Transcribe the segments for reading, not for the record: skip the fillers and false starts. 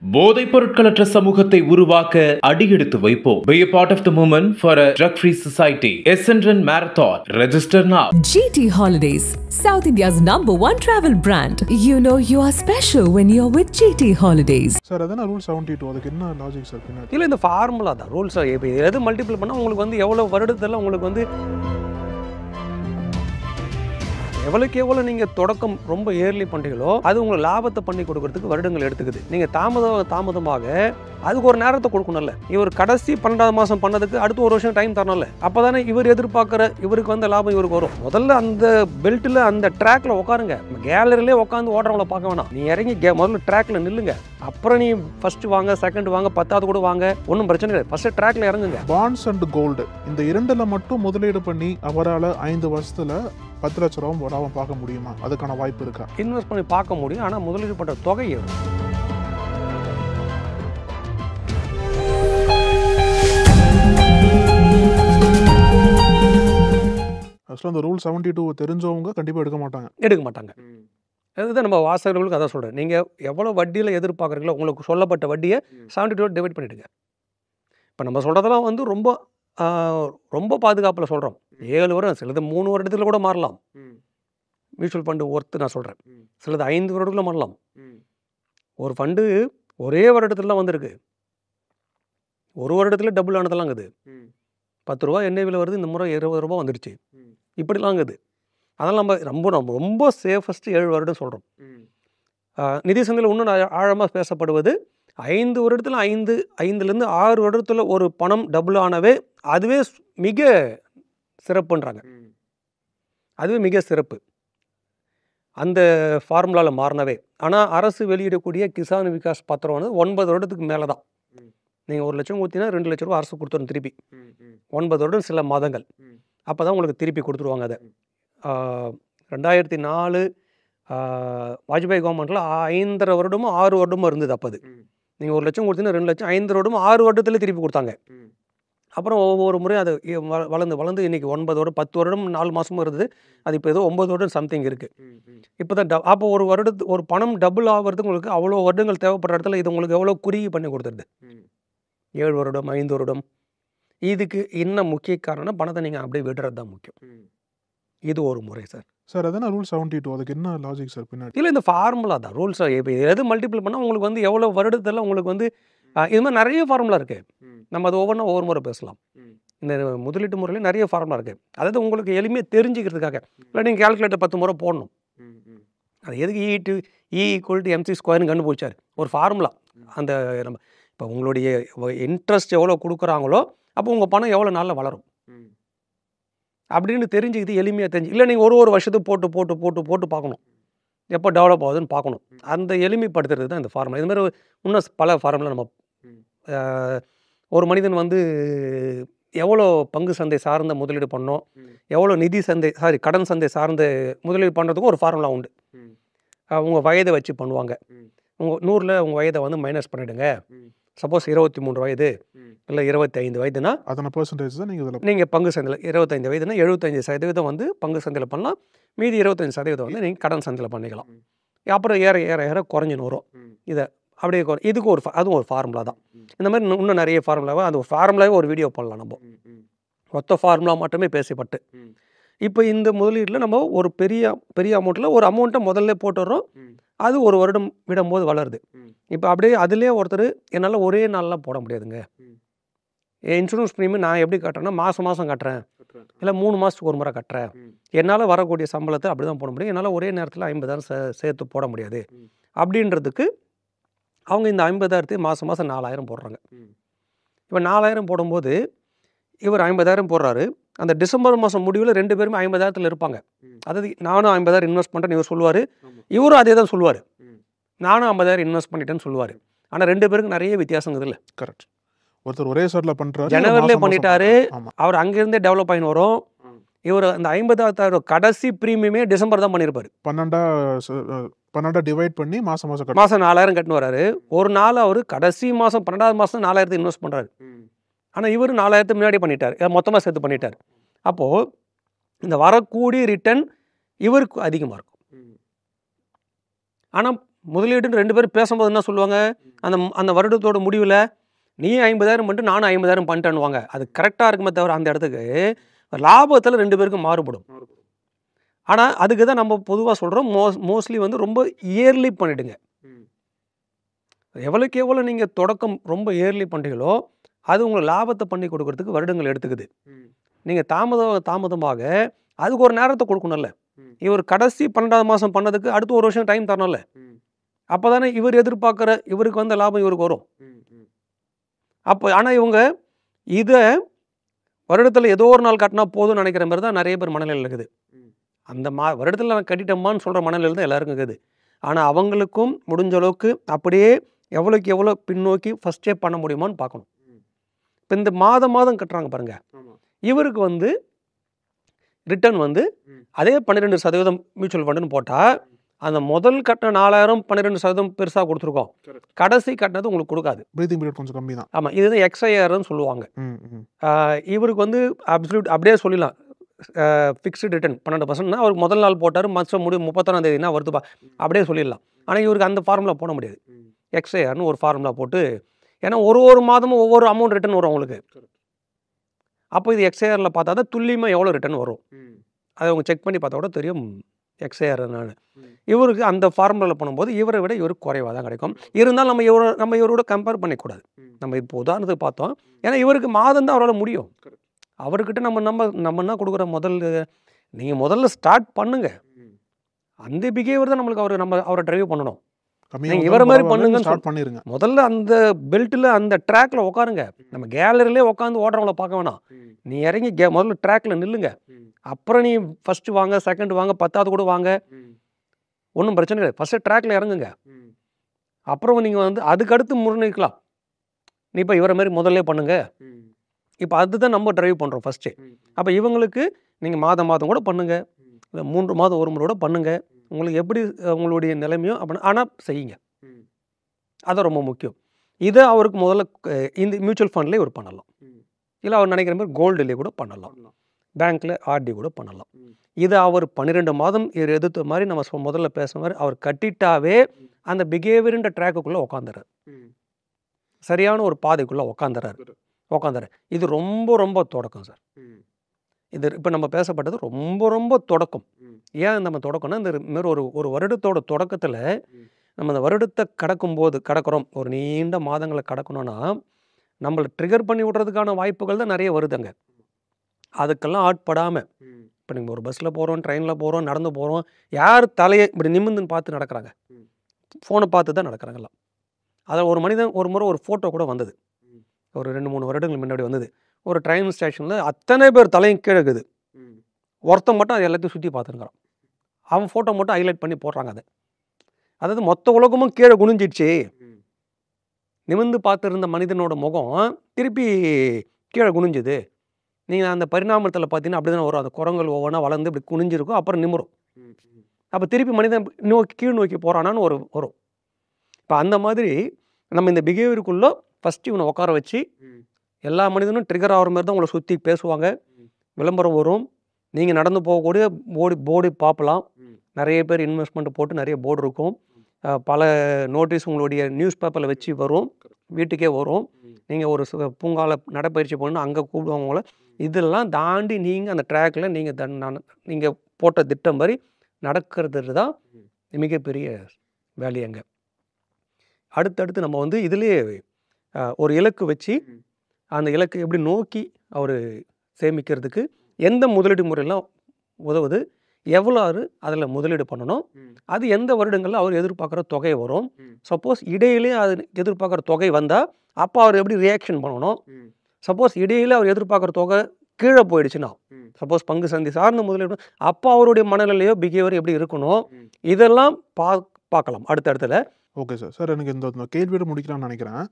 போதைப் பொருட்களற்ற சமூகத்தை உருவாக்க அடியெடுத்து வைப்போம். Be a part of the movement for a drug-free society. Essendon Marathon. Register now. GT Holidays, South India's #1 travel brand. You know you are special when you're with GT Holidays. Sir அதான rule 72 அதுக்கு என்ன logic sir பின்னாடி? இல்லை இந்த formula தான் rules. இப்போ எது multiple பண்ணால் உங்களுக்கு வந்து எவ்வளோ வருடத்தில் உங்களுக்கு வந்து எவ்வளோ நீங்கள் தொடக்கம் ரொம்ப ஏர்லி பண்ணுறீங்களோ அது உங்களுக்கு லாபத்தை பண்ணி கொடுக்கறதுக்கு வருடங்கள் எடுத்துக்குது. நீங்கள் தாமதமாக அதுக்கு ஒரு நேரத்தை கொடுக்கணும்ல. இவர் கடைசி 12ஆம் மாதம் பண்ணதுக்கு அடுத்து ஒரு வருஷம் டைம் தரணும்ல. அப்போ தானே இவர் எதிர்பார்க்குற இவருக்கு வந்து லாபம் இவருக்கு வரும். முதல்ல அந்த பெல்ட்டில் அந்த ட்ராக்ல உட்காருங்க. கேலரிலே உட்காந்து ஓடுறவங்கள பார்க்க வேணாம். நீ இறங்கி முதல்ல ட்ராக்ல நில்லுங்க. அப்புறம் நீ ஃபர்ஸ்ட் வாங்க, செகண்ட் வாங்க, 10வது கூட வாங்க, ஒன்றும் பிரச்சனை இல்லை. ஃபர்ஸ்ட் ட்ராக்ல இறங்குங்க. பாண்ட்ஸ் அண்ட் கோல்டு இந்த இரண்டுல மட்டும் முதலீடு பண்ணி அவரால் 5 வருஷத்துல 10 லட்ச ரூபா லாபம் பார்க்க முடியுமா? அதுக்கான வாய்ப்பு இருக்கா? இன்வெஸ்ட் பண்ணி பார்க்க முடியும். ஆனால் முதலீடு பண்ணுற தொகை எவ்வளோ? ஆக்சுவலாக அந்த ரூல் 72 தெரிஞ்சவங்க கண்டிப்பாக எடுக்க மாட்டாங்க. அதுதான் நம்ம வாசகர்களுக்கு அதான் சொல்கிறேன். நீங்கள் எவ்வளோ வட்டியில் எதிர்பார்க்குறீங்களோ உங்களுக்கு சொல்லப்பட்ட வட்டியை 72 டிவைட் பண்ணிவிடுங்க. இப்போ நம்ம சொல்கிறதெல்லாம் வந்து ரொம்ப பாதுகாப்பில் சொல்கிறோம். 7 வருடம், சிலது 3 வருடத்தில் கூட மாறலாம். மியூச்சுவல் ஃபண்டு ஒர்த்து நான் சொல்கிறேன். சிலது 5 வருடத்துல மாறலாம். ஒரு ஃபண்டு ஒரே வருடத்துல தான் வந்திருக்கு. ஒரு வருடத்தில் டபுள் ஆனதெல்லாங்குது. 10 ரூபா எண்ணெய்வில் வருது, இந்த முறை 20 ரூபா வந்துடுச்சு. இப்படிலாங்குது. அதனால் நம்ம ரொம்ப சேஃபஸ்ட்டு 7 வருடம் சொல்கிறோம். நிதி சந்தையில் இன்னும் ஆழமாக பேசப்படுவது 5 வருடத்தில் 5லேருந்து 6 வருடத்தில் ஒரு பணம் டபுள் ஆனவே அதுவே மிக சிறப்புன்றாங்க. அதுவே மிக சிறப்பு அந்த ஃபார்முலாவில் மாறினவே. ஆனால் அரசு வெளியிடக்கூடிய கிசான் விகாஸ் பத்திரம் வந்து 9 வருடத்துக்கு மேலே தான். நீங்கள் 1 லட்சம் ஊற்றினா 2 லட்ச ரூபா அரசு கொடுத்துரும் திருப்பி. 9 வருடம் சில மாதங்கள். அப்போ தான் உங்களுக்கு திருப்பி கொடுத்துருவாங்க. அதை 2004 வாஜ்பாய் கவர்மெண்ட்டில் 5.5 வருடமும் 6 வருடமும் இருந்தது. அப்போ அது நீங்கள் 1 லட்சம் கொடுத்தீங்கன்னா 2 லட்சம் 5 வருடமும் 6 வருடத்தில் திருப்பி கொடுத்தாங்க. அப்புறம் ஒவ்வொரு முறையும் அது வளர்ந்து இன்றைக்கி 9 வருடம் 10 வருடம் 4 மாதமும் இருந்தது. அது இப்போ ஏதோ 9 வருடம் சம்திங் இருக்குது. இப்போ தான் அப்போ ஒரு பணம் டபுள் ஆகிறதுக்கு உங்களுக்கு அவ்வளோ வருடங்கள் தேவைப்படுற இடத்துல இது உங்களுக்கு எவ்வளோ குறுகி பண்ணி கொடுத்துருது. 7 வருடம் 5 வருடம். இதுக்கு என்ன முக்கிய காரணம்? பணத்தை நீங்கள் அப்படியே விடுறது தான் முக்கியம். இது ஒரு முறை சார். சார் அதான ரூல் 72 அதுக்கு என்ன லாஜிக் சார் பின்னாடி? இல்லை இந்த ஃபார்முலா தான் ரூல்ஸ். இப்போ எது மல்டிபிள் பண்ணால் உங்களுக்கு வந்து எவ்வளோ வருடத்தில் உங்களுக்கு வந்து இது மாதிரி நிறைய ஃபார்முலா இருக்குது. நம்ம அது ஒவ்வொரு முறை பேசலாம். இந்த முதலீட்டு முறையில் நிறைய ஃபார்முலா இருக்குது. அதாவது உங்களுக்கு எளிமையாக தெரிஞ்சுக்கிறதுக்காக. இல்லை நீங்கள் கால்குலேட்டர் 10 முறை போடணும். அது எதுக்கு E=mc² கண்டுபிடிச்சார் ஒரு ஃபார்முலா. அந்த நம்ம இப்போ உங்களுடைய இன்ட்ரெஸ்ட் எவ்வளோ கொடுக்குறாங்களோ அப்போ உங்கள் பணம் எவ்வளோ நாளில் வளரும் அப்படின்னு தெரிஞ்சுக்கிது எளிமையாக தெரிஞ்சு. இல்லை நீங்கள் ஒரு வருஷத்துக்கு போட்டு பார்க்கணும் எப்போ டெவலப் ஆகுதுன்னு பார்க்கணும். அந்த எளிமைப்படுத்துறது தான் இந்த ஃபார்முலா. இதுமாதிரி இன்னும் பல ஃபார்முலா நம்ம ஒரு மனிதன் வந்து எவ்வளோ பங்கு சந்தை சார்ந்த முதலீடு பண்ணோம், எவ்வளோ கடன் சந்தை சார்ந்த முதலீடு பண்ணுறதுக்கும் ஒரு ஃபார்முலா உண்டு. உங்கள் வயதை வச்சு பண்ணுவாங்க. உங்கள் 100ல் உங்கள் வயதை வந்து மைனஸ் பண்ணிவிடுங்க. சப்போஸ் 23 வயது இல்லை 25 வயதுனா அதனை பர்சன்டேஜ் தான் நீங்கள் பங்கு சந்தையில் 25 வயதுனா 75% வந்து பங்கு சந்தையில் பண்ணலாம். மீதி 25% வந்து நீங்கள் கடன் சந்தையில் பண்ணிக்கலாம். அப்புறம் ஏற குறைஞ்சின்னு வரும். இதை அப்படியே இதுக்கு அதுவும் ஒரு ஃபார்முலா தான். இந்த மாதிரி இன்னும் நிறைய ஃபார்முலாவை அது ஒரு ஃபார்முலாவே ஒரு வீடியோ பண்ணலாம். நம்ம மொத்த ஃபார்முலா மட்டுமே பேசப்பட்டு இப்போ இந்த முதலீட்டில் நம்ம ஒரு பெரிய அமௌண்ட்டில் ஒரு அமௌண்ட்டை முதல்ல போட்டுடுறோம். அது ஒரு வருடம் விடும்போது வளருது. இப்போ அப்படியே அதுலேயே ஒருத்தர் என்னால் ஒரே நாள்லாம் போட முடியாதுங்க. இன்சூரன்ஸ் ப்ரீமியம் நான் எப்படி கட்டுறேன்னா மாதம் கட்டுறேன், இல்லை 3 மாதத்துக்கு ஒரு முறை கட்டுறேன். என்னால் வரக்கூடிய சம்பளத்தை அப்படி தான் போட முடியும். என்னால் ஒரே நேரத்தில் 50,000 சேர்த்து போட முடியாது. அப்படின்றதுக்கு அவங்க இந்த 50,000 மாதம் 4,000 போடுறாங்க. இப்போ 4,000 போடும்போது இவர் 50,000 போடுறாரு. அந்த டிசம்பர் மாதம் முடிவில் 2 பேருமே 50,000 இருப்பாங்க. அதாவது நானும் 50,000 இன்வெஸ்ட் பண்ணுறேன்னு இவர் சொல்லுவார், இவரும் அதே தான் சொல்லுவார். நானும் 50,000 இன்வெஸ்ட் பண்ணிட்டேன்னு சொல்லுவார். ஆனால் 2 பேருக்கு நிறைய வித்தியாசம் இல்லை. கரெக்ட். ஒருத்தர் ஒரே ஷர்ட்டில் பண்ணுறாரு, ஜனவரிலே பண்ணிட்டாரு. அவர் அங்கேருந்தே டெவலப் ஆகி வரும். இவர் அந்த 50,000 கடைசி ப்ரீமியமே டிசம்பர் தான் பண்ணியிருப்பார். 12 டிவைட் பண்ணி மாதம் 4,000 கட்டுன்னு வராரு. ஒரு நாள் அவர் கடைசி மாதம் 12வது மாதம் 4,000 இன்வெஸ்ட் பண்ணுறாரு. ஆனால் இவர் 4,000 முன்னாடி பண்ணிட்டார், மொத்தமாக சேர்த்து பண்ணிட்டார். அப்போது இந்த வரக்கூடிய ரிட்டர்ன் இவருக்கு அதிகமாக இருக்கும். ஆனால் முதலீடுன்னு 2 பேரும் பேசும்போது என்ன சொல்லுவாங்க, அந்த அந்த வருடத்தோட முடிவில் நீ 50,000 பண்ணிட்டு நானும் 50,000 பண்ணிட்டேன்னுவாங்க. அது கரெக்டாக இருக்குமே தவிர அந்த இடத்துக்கு லாபத்தில் 2 பேருக்கும் மாறுபடும். ஆனால் அதுக்கு தான் நம்ம பொதுவாக சொல்கிறோம், மோஸ்ட்லி வந்து ரொம்ப இயர்லி பண்ணிவிடுங்க. எவ்வளோக்கு எவ்வளோ நீங்கள் தொடக்கம் ரொம்ப இயர்லி பண்ணுறீங்களோ அது உங்களுக்கு லாபத்தை பண்ணி கொடுக்கறதுக்கு வருடங்கள் எடுத்துக்குது. நீங்கள் தாமதமாக அதுக்கு ஒரு நேரத்தை கொடுக்கணும்ல. இவர் கடைசி 12ஆவது மாதம் பண்ணதுக்கு அடுத்து ஒரு வருஷம் டைம் தரணும்ல. அப்போ தானே இவர் எதிர்பார்க்குற இவருக்கு வந்த லாபம் இவருக்கு வரும். அப்போ ஆனால் இவங்க இதை வருடத்தில் ஏதோ ஒரு நாள் கட்டினா போதும்னு நினைக்கிற மாதிரி தான் நிறைய பேர் மனநிலையில் இருக்குது. அந்த வருடத்தில் நான் கட்டிட்டோமான்னு சொல்கிற மனநிலையில் தான் எல்லாருக்கும் இருக்குது. ஆனால் அவங்களுக்கும் முடிஞ்ச அளவுக்கு அப்படியே எவ்வளோக்கு எவ்வளோ பின்னோக்கி ஃபஸ்ட்டே பண்ண முடியுமான்னு பார்க்கணும். இப்போ இந்த மாதம் கட்டுறாங்க பாருங்கள், இவருக்கு வந்து ரிட்டர்ன் வந்து அதே 12% மியூச்சுவல் ஃபண்டுன்னு போட்டால் அந்த முதல் கட்டின 4,000 12% பெருசாக கொடுத்துருக்கோம், கடைசி கட்டினது உங்களுக்கு கொடுக்காது. ப்ரீதிங் பீரியட் கொஞ்சம் கம்மி தான். ஆமாம், இதுதான் XIRன்னு சொல்லுவாங்க. இவருக்கு வந்து அப்சல்யூட் அப்படியே சொல்லிடலாம், ஃபிக்ஸ்டு ரிட்டர்ன் 12%. அவருக்கு முதல் நாள் போட்டார், மாதம் முடிவு 31ஆம் தேதினா வருதுப்பா அப்படியே சொல்லிடலாம். ஆனால் இவருக்கு அந்த ஃபார்முலா போட முடியாது. XIRன்னு ஒரு ஃபார்முலா போட்டு, ஏன்னா ஒரு மாதமும் ஒவ்வொரு அமௌண்ட் ரிட்டர்ன் வரும் உங்களுக்கு. அப்போ இது XIRல பார்த்தா தான் துல்லியமாக எவ்வளோ ரிட்டர்ன் வரும் அதை அவங்க செக் பண்ணி பார்த்தா கூட தெரியும் XIR என்னன்னு. இவருக்கு அந்த ஃபார்முலாவில் பண்ணும்போது இவரை விட இவருக்கு குறைவாக தான் கிடைக்கும். இருந்தாலும் நம்ம இவரோட கம்பேர் பண்ணிக்கூடாது. நம்ம இப்போ உதாரணத்துக்கு பார்த்தோம், ஏன்னா இவருக்கு மாதம் தான் அவரால் முடியும். அவர்கிட்ட நம்ம என்ன கொடுக்குற நீங்கள் முதல்ல ஸ்டார்ட் பண்ணுங்க. அந்த பிஹேவியர் தான் நம்மளுக்கு நம்ம அவரை ட்ரைவ் பண்ணணும். நீங்கள் இவரை மாதிரி பண்ணுங்க. முதல்ல அந்த பெல்ட்டில் அந்த ட்ராக்ல உட்காருங்க. நம்ம கேலரிலே உட்காந்து ஓடுறவங்கள பார்க்க வேணாம். நீ இறங்கி முதல்ல ட்ராக்ல நில்லுங்க. அப்புறம் நீ ஃபர்ஸ்ட் வாங்க, செகண்ட் வாங்க, 10வது கூட வாங்க, ஒன்றும் பிரச்சனை கிடையாது. ஃபர்ஸ்ட் ட்ராக்ல இறங்குங்க. அப்புறம் நீங்கள் வந்து அதுக்கு அடுத்து முன்னிக்கலாம். நீ இப்போ இவரை மாதிரி முதல்ல பண்ணுங்க. இப்போ அதுதான் நம்ம ட்ரைவ் பண்ணுறோம் ஃபர்ஸ்ட்டு. அப்போ இவங்களுக்கு நீங்கள் மாதம் கூட பண்ணுங்க, இல்லை 3 மாதம் ஒரு முறையோட பண்ணுங்க. உங்களுக்கு எப்படி உங்களுடைய நிலைமையோ அப்படி ஆனால் செய்யுங்க. அது ரொம்ப முக்கியம். இதை அவருக்கு முதல்ல இந்த மியூச்சுவல் ஃபண்ட்லேயே இவர் பண்ணலாம். இல்லை அவர் நினைக்கிற மாதிரி கோல்டுலேயே கூட பண்ணலாம், பேங்க்கில் ஆர்டி கூட பண்ணலாம். இதை அவர் 12 மாதம் எதிர்த்த மாதிரி நம்ம முதல்ல பேசுகிற மாதிரி அவர் கட்டிட்டாவே அந்த பிஹேவியர்ன்ற ட்ராக்குக்குள்ளே உட்காந்துறாரு, சரியான ஒரு பாதைக்குள்ளே உட்காந்துறாரு. இது ரொம்ப ரொம்ப தொடக்கம் சார். இது இப்போ நம்ம பேசப்பட்டது ரொம்ப ரொம்ப தொடக்கம். ஏன் நம்ம தொடக்கம்னா, இந்த மாரி ஒரு வருடத்தோட தொடக்கத்தில் நம்ம அந்த வருடத்தை கடக்கிறோம், ஒரு நீண்ட மாதங்களை கடக்கணும்னா நம்மளை ட்ரிகர் பண்ணி விடுறதுக்கான வாய்ப்புகள் தான் நிறைய வருதுங்க. அதுக்கெல்லாம் ஆட்படாமல் இப்போ நீங்கள் ஒரு பஸ்ஸில் போகிறோம், ட்ரெயினில் போகிறோம், நடந்து போகிறோம், யார் தலையை இப்படி நிமிந்துன்னு பார்த்து நடக்கிறாங்க, ஃபோனை பார்த்து தான் நடக்கிறாங்கலாம். அதில் ஒரு மனிதன் ஒரு முறை ஒரு ஃபோட்டோ கூட வந்தது, ஒரு 2-3 வருடங்கள் முன்னாடி வந்தது. ஒரு ட்ரெயின் ஸ்டேஷனில் அத்தனை பேர் தலையும் கீழே இருக்குது, ஒருத்தன் மட்டும் அது எல்லாத்தையும் சுற்றி பார்த்துருக்குறான். அவன் ஃபோட்டோ மட்டும் ஹைலைட் பண்ணி போடுறாங்க. அதாவது மொத்த உலகமும் கீழே குனிஞ்சிடுச்சு, நிமிந்து பார்த்துருந்த மனிதனோட முகம் திருப்பி கீழே குனிஞ்சுது. நீங்கள் அந்த பரிணாமத்தில் பார்த்தீங்கன்னா அப்படி தான் வரும். அந்த குரங்கள் ஒவ்வொன்றா வளர்ந்து இப்படி குனிஞ்சிருக்கும், அப்புறம் நிமிரும். அப்போ திருப்பி மனிதன் கீழ் நோக்கி போகிறானான்னு வரும். இப்போ அந்த மாதிரி நம்ம இந்த பிஹேவியருக்குள்ளே ஃபஸ்ட்டு இவனை உட்கார வச்சு, எல்லா மனிதனும் ட்ரிகர் ஆகிற மாதிரி தான் உங்களை சுற்றி பேசுவாங்க, விளம்பரம் வரும், நீங்கள் நடந்து போகக்கூடிய போர்டு பார்க்கலாம். நிறைய பேர் இன்வெஸ்ட்மெண்ட் போட்டு நிறைய போர்டு இருக்கும், பல நோட்டீஸ் உங்களுடைய நியூஸ் பேப்பரில் வச்சு வரும், வீட்டுக்கே வரும். நீங்கள் ஒரு பூங்காவில் நடைப்பயிற்சி பண்ணணும், அங்கே கூப்பிடுவாங்கள. இதெல்லாம் தாண்டி நீங்கள் அந்த ட்ராக்கில் நீங்கள் போட்ட திட்டம் மாதிரி நடக்கிறது தான் மிகப்பெரிய வேலையங்க. அடுத்தடுத்து நம்ம வந்து இதுலேயே ஒரு இலக்கு வச்சு அந்த இலக்கை எப்படி நோக்கி அவர் சேமிக்கிறதுக்கு எந்த முதலீடு முறையெல்லாம் உதவுது, எவ்வளோ அதில் முதலீடு பண்ணணும், அது எந்த வருடங்களில் அவர் எதிர்பார்க்குற தொகை வரும், சப்போஸ் இடையிலே அது எதிர்பார்க்குற தொகை வந்தால் அப்போ அவர் எப்படி ரியாக்ஷன் பண்ணணும், சப்போஸ் இடையில அவர் எதிர்பார்க்குற தொகை கீழே போயிடுச்சுன்னா, சப்போஸ் பங்கு சந்தை சார்ந்த முதலீடு, அப்போ அவருடைய மனநிலையோ பிஹேவியர் எப்படி இருக்கணும், இதெல்லாம் பார்க்கலாம் அடுத்தடுத்துல. ஓகே சார், எனக்கு இந்த கேள்வியோட முடிக்கலாம்னு நினைக்கிறேன்.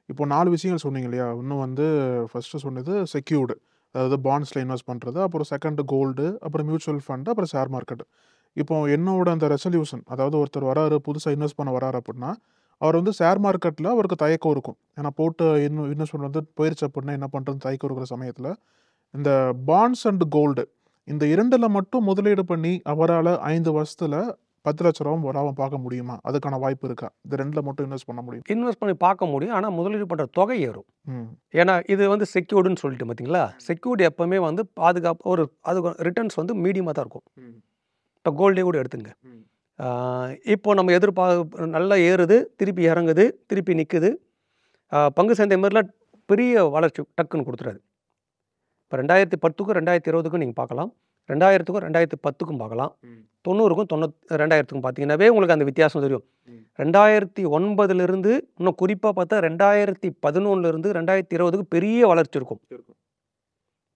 இப்போ 4 விஷயங்கள் சொன்னீங்க இல்லையா? இன்னும் வந்து ஃபர்ஸ்ட்டு சொன்னது செக்யூர்டு, அதாவது பாண்ட்ஸில் இன்வெஸ்ட் பண்ணுறது, அப்புறம் செகண்ட் கோல்டு, அப்புறம் மியூச்சுவல் ஃபண்டு, அப்புறம் ஷேர் மார்க்கெட். இப்போ என்னோட அந்த ரெசல்யூஷன், அதாவது ஒருத்தர் வராரு, புதுசாக இன்வெஸ்ட் பண்ண வராரு அப்படின்னா, அவர் வந்து ஷேர் மார்க்கெட்டில் அவருக்கு தயக்கம் இருக்கும். ஏன்னா போட்டு இன்வெஸ்ட்மெண்ட் வந்து போயிடுச்சு அப்படின்னா என்ன பண்ணுறது தயக்கம் இருக்கிற சமயத்தில் இந்த பாண்ட்ஸ் அண்ட் கோல்டு, இந்த 2ல் மட்டும் முதலீடு பண்ணி அவரால் 5 வருஷத்தில் 10 லட்ச ரூபா லாபம் பார்க்க முடியுமா? அதுக்கான வாய்ப்பு இருக்கா? இது 2ல மட்டும் இன்வெஸ்ட் பண்ண முடியும். இன்வெஸ்ட் பண்ணி பார்க்க முடியும். ஆனால் முதலீடு பண்ணுற தொகை ஏறும். ம். ஏன்னா இது வந்து செக்யூர்டுன்னு சொல்லிட்டு பார்த்தீங்களா, செக்யூர்டு எப்போவுமே வந்து பாதுகாப்பு ஒரு அது ரிட்டர்ன்ஸ் வந்து மீடியமாக தான் இருக்கும். இப்போ கோல்டே கூட எடுத்துங்க. இப்போ நம்ம நல்லா ஏறுது, திருப்பி இறங்குது, திருப்பி நிற்குது. பங்கு சந்தை மாதிரிலாம் பெரிய வளர்ச்சி டக்குன்னு கொடுத்துறாது. இப்போ 2010க்கும் 2020க்கும் நீங்கள் பார்க்கலாம், 2000க்கும் 2010க்கும் பார்க்கலாம், 90க்கும் 2000க்கும் பார்த்தீங்கன்னாவே உங்களுக்கு அந்த வித்தியாசம் தெரியும். 2009லேருந்து இன்னும் குறிப்பாக பார்த்தா 2011லேருந்து 2020க்கு பெரிய வளர்ச்சி இருக்கும்.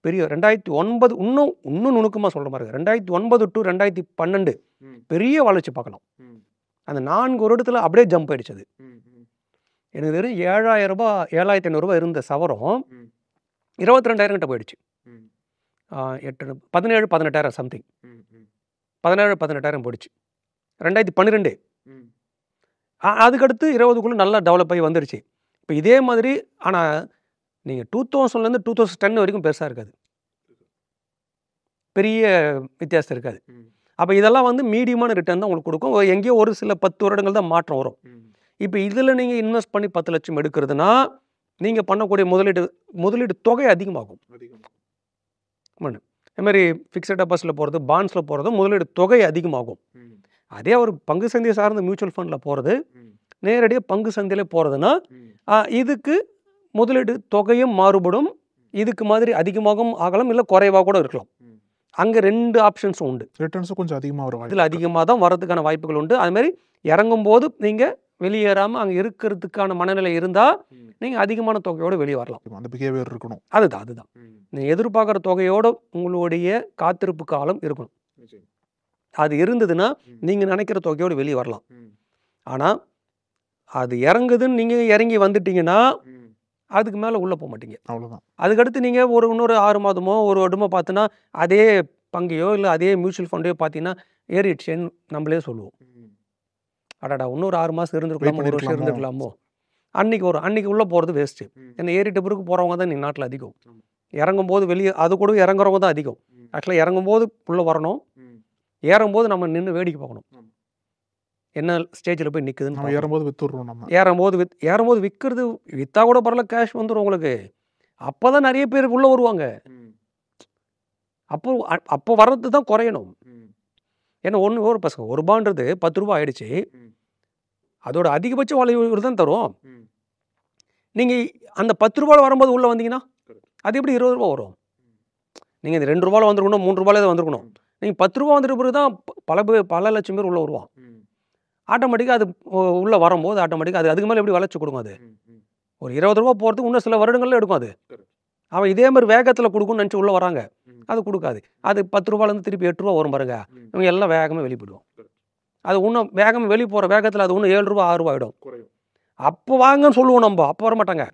பெரிய 2009 இன்னும் நுணுக்கமாக சொல்கிற மாதிரி 2009 to 2012 பெரிய வளர்ச்சி பார்க்கலாம். அந்த 4 வருடத்தில் அப்படியே ஜம்ப் ஆயிடுச்சு. அது எனக்கு வெறும் 7,000 ரூபாய் 7,500 ரூபாய் இருந்த சவரம் 22,000 கிட்ட போயிடுச்சு. 17,000-18,000 சம்திங் 17,000-18,000 போயிடுச்சு 2012. அதுக்கடுத்து 20க்குள்ளே நல்லா டெவலப் ஆகி வந்துடுச்சு. இப்போ இதே மாதிரி ஆனால் நீங்கள் 2000லேருந்து 2010 வரைக்கும் பெருசாக இருக்காது, பெரிய வித்தியாசம் இருக்காது. அப்போ இதெல்லாம் வந்து மீடியமான ரிட்டர்ன் தான் உங்களுக்கு கொடுக்கும். எங்கேயோ ஒரு சில 10 வருடங்கள் தான் மாற்றம் வரும். இப்போ இதில் நீங்கள் இன்வெஸ்ட் பண்ணி 10 லட்சம் எடுக்கிறதுனா நீங்கள் பண்ணக்கூடிய முதலீடு தொகை அதிகமாகும். இதுமாதிரி ஃபிக்ஸட் டெபாசிட்டில் போகிறது, பாண்ட்ஸில் போகிறது முதலீடு தொகை அதிகமாகும். அதே ஒரு பங்கு சந்தையை சார்ந்த மியூச்சுவல் ஃபண்டில் போகிறது, நேரடியாக பங்கு சந்தையில் போகிறதுனா இதுக்கு முதலீடு தொகையும் மாறுபடும். இதுக்கு மாதிரி அதிகமாகவும் ஆகலாம், இல்லை குறைவாக கூட இருக்கலாம். அங்கே 2 ஆப்ஷன்ஸும் உண்டு. ரிட்டர்ன்ஸும் கொஞ்சம் அதிகமாக வரும். இதில் அதிகமாக தான் வரதுக்கான வாய்ப்புகள் உண்டு. அதுமாதிரி இறங்கும்போது நீங்கள் வெளியேறாமல் அங்கே இருக்கிறதுக்கான மனநிலை இருந்தால் நீங்கள் அதிகமான தொகையோடு வெளியே வரலாம். அந்த பிஹேவியர் இருக்கணும். அதுதான் நீங்கள் எதிர்பார்க்குற தொகையோடு உங்களுடைய காத்திருப்பு காலம் இருக்கணும். அது இருந்ததுன்னா நீங்கள் நினைக்கிற தொகையோடு வெளியே வரலாம். ஆனால் அது இறங்குதுன்னு நீங்கள் இறங்கி வந்துட்டீங்கன்னா அதுக்கு மேலே உள்ளே போக மாட்டீங்க. அவ்வளோதான். அதுக்கடுத்து நீங்கள் இன்னொரு 6 மாதமோ ஒரு வருடமோ பார்த்தோன்னா அதே பங்கையோ இல்லை அதே மியூச்சுவல் ஃபண்டையோ பார்த்தீங்கன்னா ஏறிடுச்சேன்னு நம்மளே சொல்லுவோம். அடாடா இன்னொரு 6 மாதம் இருந்துருக்கலாமோ, ஒரு வருஷம் இருந்துருக்கலாமோ. அன்னைக்கு உள்ளே போகிறது வேஸ்ட்டு. ஏன்னா ஏறிட்ட பிறகு போகிறவங்க தான் நீங்கள் நாட்டில் அதிகம். இறங்கும்போது வெளியே அது கூட இறங்குறவங்க தான் அதிகம். ஆக்சுவலாக இறங்கும்போது உள்ளே வரணும், ஏறும்போது நம்ம நின்று வேடிக்கை பார்க்கணும். என்ன ஸ்டேஜில் போய் நிற்குதுன்னு. ஏறும்போது வித்துடுறோம். நம்ம ஏறும்போது விற்கிறது விற்றா கூட பரவாயில்ல, கேஷ் வந்துடும் உங்களுக்கு. அப்போ தான் நிறைய பேர் உள்ளே வருவாங்க. அப்போ வர்றது தான் குறையணும். ஏன்னா ஒரு பசங்க ஒரு பான்றது 10 ரூபா ஆயிடுச்சு, அதோட அதிகபட்ச வளைவு தான் தரும். நீங்கள் அந்த 10 ரூபாவில் வரும்போது உள்ளே வந்தீங்கன்னா அது எப்படி 20 ரூபா வரும்? நீங்கள் இந்த 2 ரூபாவில் வந்துருக்கணும், 3 ரூபாயில தான் வந்துருக்கணும். நீங்கள் 10 ரூபா வந்துட்டு பிறகு தான் பல லட்சம் பேர் உள்ளே வருவான். ஆட்டோமேட்டிக்காக அது உள்ளே வரும்போது ஆட்டோமேட்டிக்காக அதுக்கு மேலே எப்படி வளர்ச்சி கொடுக்கும்? அது ஒரு 20 ரூபா போகிறதுக்கு இன்னும் சில வருடங்களில் எடுக்கும். அது அவன் இதே மாதிரி வேகத்தில் கொடுக்கும்னு நினச்சி உள்ளே வராங்க, அது கொடுக்காது. அது 10 ரூபாலேருந்து திருப்பி 8 ரூபா வரும் பாருங்க, இவங்க எல்லாம் வேகமாக வெளியே போயிடுவோம். அது இன்னும் வேகமாக வெளியே போகிற வேகத்தில் அது இன்னும் 7 ரூபா 6 ரூபா ஆகிடும். அப்போ வாங்கன்னு சொல்லுவோம் நம்ம, அப்போ வரமாட்டாங்க.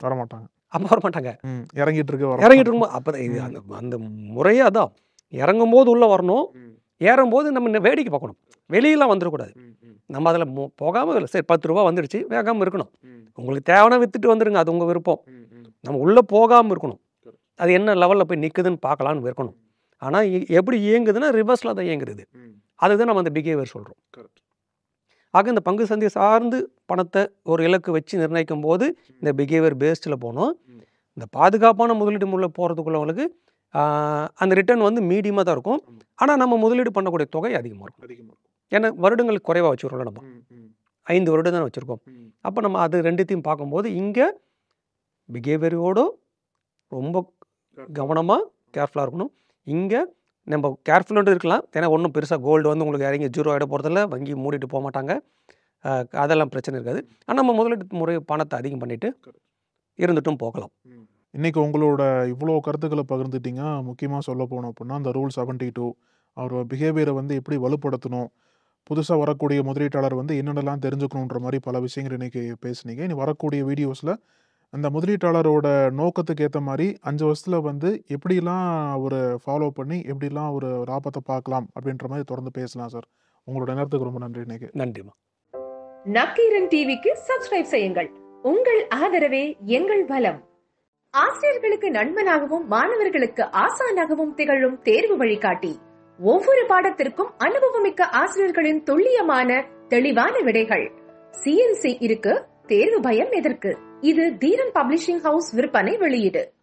இறங்கிட்டு இருக்கும்போது அப்போ இது அந்த முறையே அதான். இறங்கும்போது உள்ளே வரணும், ஏறும்போது நம்ம வேடிக்கை பார்க்கணும், வெளியெல்லாம் வந்துடக்கூடாது. நம்ம அதில் போகாமல் சரி 10 ரூபா வந்துடுச்சு வேகாமல் இருக்கணும். உங்களுக்கு தேவைன்னா விற்றுட்டு வந்துடுங்க, அது உங்கள் விருப்பம். நம்ம உள்ளே போகாமல் இருக்கணும், அது என்ன லெவலில் போய் நிற்குதுன்னு பார்க்கலான்னு இருக்கணும். ஆனால் எப்படி இயங்குதுன்னா ரிவர்ஸில் தான் இயங்குது. அதுதான் நம்ம அந்த பிஹேவியர் சொல்கிறோம். ஆக இந்த பங்கு சந்தை சார்ந்து பணத்தை ஒரு இலக்கு வச்சு நிர்ணயிக்கும் போது இந்த பிஹேவியர் பேஸ்டில் போகணும். இந்த பாதுகாப்பான முதலீடு முள்ள போகிறதுக்குள்ளவங்களுக்கு அந்த ரிட்டர்ன் வந்து மீடியமாக தான் இருக்கும். ஆனால் நம்ம முதலீடு பண்ணக்கூடிய தொகை அதிகமாக இருக்கும். ஏன்னா வருடங்களுக்கு குறைவாக வச்சுக்கிறோம்ல, நம்ம 5 வருடம் தான் வச்சுருக்கோம். அப்போ நம்ம அது ரெண்டுத்தையும் பார்க்கும்போது இங்கே பிஹேவியரோடு ரொம்ப கவனமாக கேர்ஃபுல்லாக இருக்கணும். இங்கே நம்ம கேர்ஃபுல்லாக இருக்கலாம். ஏன்னா ஒன்றும் பெருசாக கோல்டு வந்து உங்களுக்கு இறங்கி 0 ஆகிட போகிறதில்ல, வங்கி மூடிட்டு போக மாட்டாங்க, அதெல்லாம் பிரச்சனை இருக்காது. ஆனால் நம்ம முதலீட்டு முறை பணத்தை அதிகம் பண்ணிவிட்டு இருந்துட்டும் போகலாம். இன்றைக்கி உங்களோட இவ்வளோ கருத்துக்களை பகிர்ந்துட்டிங்க. முக்கியமாக சொல்ல போனோம் அப்படின்னா அந்த ரூல் 72 அவர் பிஹேவியரை வந்து எப்படி வலுப்படுத்தணும், புதுசாக வரக்கூடிய முதலீட்டாளர் வந்து என்னென்னலாம் தெரிஞ்சுக்கணுன்ற மாதிரி பல விஷயங்கள் இன்றைக்கி பேசுனீங்க. இனி வரக்கூடிய வீடியோஸில் அந்த முதலீட்டாளரோட நோக்கத்துக்கு ஏற்ற மாதிரி 5 வருஷத்தில் வந்து எப்படிலாம் ஒரு ஃபாலோ பண்ணி எப்படிலாம் ஒரு லாபத்தை பார்க்கலாம் அப்படின்ற மாதிரி தொடர்ந்து பேசலாம் சார். உங்களோட நேரத்துக்கு ரொம்ப நன்றி. இன்னைக்கு நன்றிமா. நக்கீரன் டிவிக்கு சப்ஸ்கிரைப் செய்யுங்கள். உங்கள் ஆதரவே எங்கள் பலம். ஆசிரியர்களுக்கு நண்பனாகவும் மாணவர்களுக்கு ஆசானாகவும் திகழும் தேர்வு வழிகாட்டி ஒவ்வொரு பாடத்திற்கும் அனுபவமிக்க ஆசிரியர்களின் துல்லியமான தெளிவான விடைகள். CNC இருக்கு, தேர்வு பயம் எதற்கு? இது தீரன் பப்ளிஷிங் ஹவுஸ் விற்பனை வெளியீடு.